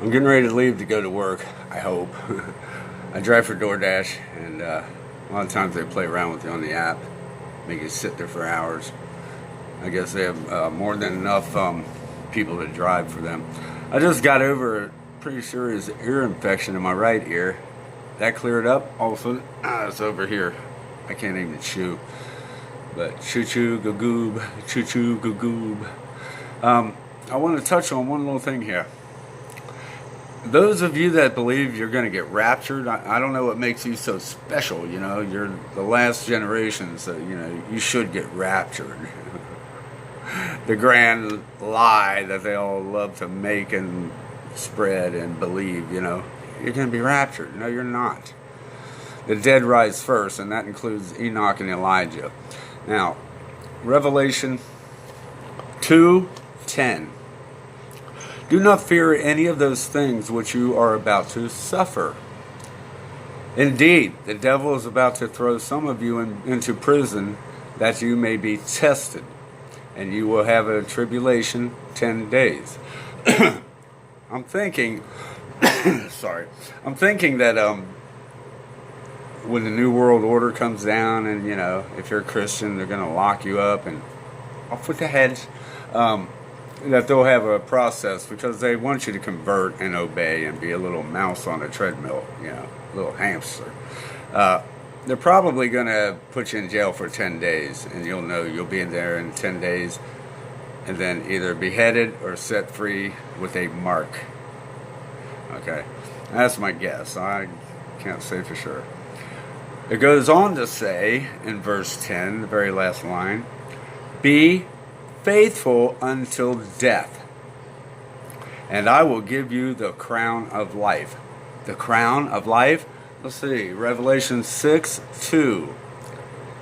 I'm getting ready to leave to go to work, I hope. I drive for DoorDash, and a lot of times they play around with you on the app, make you sit there for hours. I guess they have more than enough people to drive for them. I just got over a pretty serious ear infection in my right ear. That cleared up. All of a sudden, it's over here. I can't even chew. But choo-choo-goo-goob, choo-choo-goo-goob. I want to touch on one little thing here. Those of you that believe you're going to get raptured, I don't know what makes you so special. You know, you're the last generation, so, you know, you should get raptured. The grand lie that they all love to make and spread and believe, you know, you're going to be raptured. No, you're not. The dead rise first, and that includes Enoch and Elijah. Now, Revelation 2:10. Do not fear any of those things which you are about to suffer. Indeed, the devil is about to throw some of you into prison that you may be tested, and you will have a tribulation 10 days. I'm thinking, I'm thinking that when the New World Order comes down, and, you know, if you're a Christian, they're going to lock you up and off with the heads. That they'll have a process because they want you to convert and obey and be a little mouse on a treadmill, you know, a little hamster. They're probably going to put you in jail for 10 days, and you'll know you'll be in there in 10 days, and then either beheaded or set free with a mark. Okay, that's my guess. I can't say for sure. It goes on to say in verse 10, the very last line, be faithful until death, and I will give you the crown of life. The crown of life? Let's see, Revelation 6:2.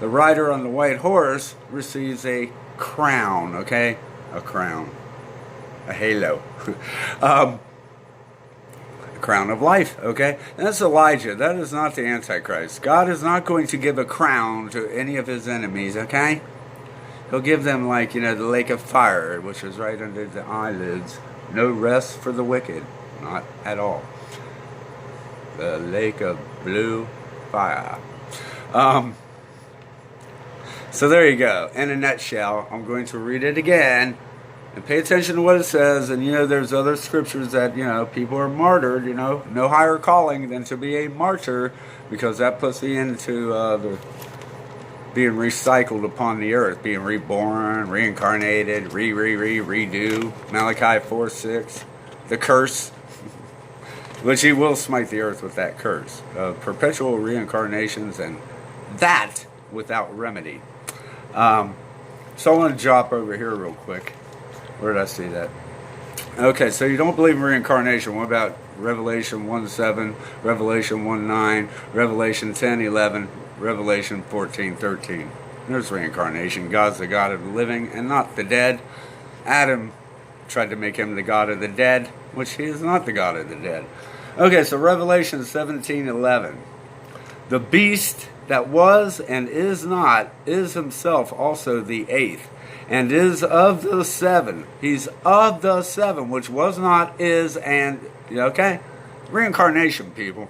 The rider on the white horse receives a crown, okay? A crown. A halo. A crown of life, okay? That's Elijah. That is not the Antichrist. God is not going to give a crown to any of his enemies, okay? He'll give them, like, you know, the lake of fire, which is right under the eyelids. No rest for the wicked. Not at all. The lake of blue fire. So there you go. In a nutshell, I'm going to read it again. And pay attention to what it says. And, you know, there's other scriptures that, you know, people are martyred, you know. No higher calling than to be a martyr. Because that puts you into the being recycled upon the earth, being reborn, reincarnated, redo. Malachi 4:6, the curse, which he will smite the earth with that curse, perpetual reincarnations, and that without remedy. So I want to drop over here real quick. Where did I see that? Okay, so you don't believe in reincarnation. What about Revelation 1:7, Revelation 1:9, Revelation 10:11, Revelation 14:13? There's reincarnation. God's the God of the living and not the dead. Adam tried to make him the God of the dead, which he is not the God of the dead. Okay, so Revelation 17:11. The beast that was and is not is himself also the eighth, and is of the seven. He's of the seven, which was not, is, and, okay? Reincarnation, people.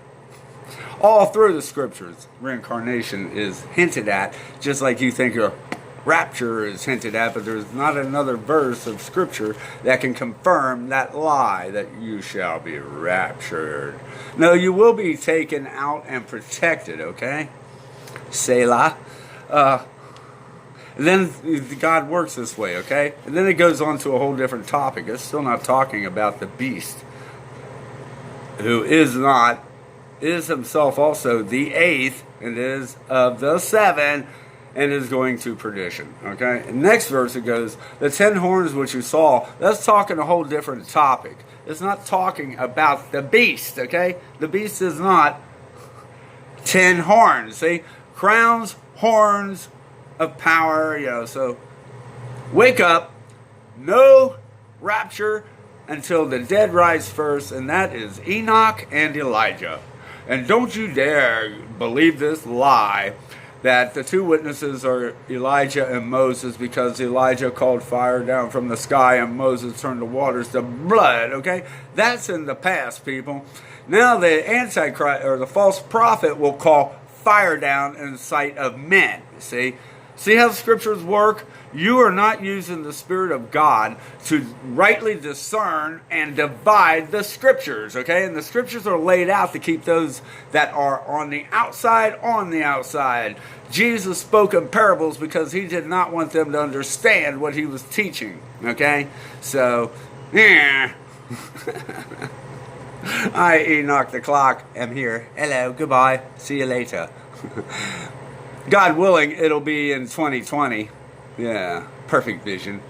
All through the scriptures, reincarnation is hinted at, just like you think your rapture is hinted at, but there's not another verse of scripture that can confirm that lie, that you shall be raptured. No, you will be taken out and protected, okay? Selah. And then God works this way, okay? And then it goes on to a whole different topic. It's still not talking about the beast, who is not, is himself also the eighth, and is of the seven, and is going to perdition, okay? And next verse it goes, the 10 horns which you saw, that's talking a whole different topic. It's not talking about the beast, okay? The beast is not 10 horns, see? Crowns, horns of power, so wake up, no rapture until the dead rise first, and that is Enoch and Elijah. And don't you dare believe this lie that the two witnesses are Elijah and Moses, because Elijah called fire down from the sky and Moses turned the waters to blood, okay? That's in the past, people. Now the Antichrist, or the false prophet, will call fire down in the sight of men, see? See how the scriptures work? You are not using the Spirit of God to rightly discern and divide the scriptures, okay? And the scriptures are laid out to keep those that are on the outside. Jesus spoke in parables because he did not want them to understand what he was teaching, okay? So, yeah. I, Enoch the Clock, am here. Hello, goodbye. See you later. God willing, it'll be in 2020. Yeah, perfect vision.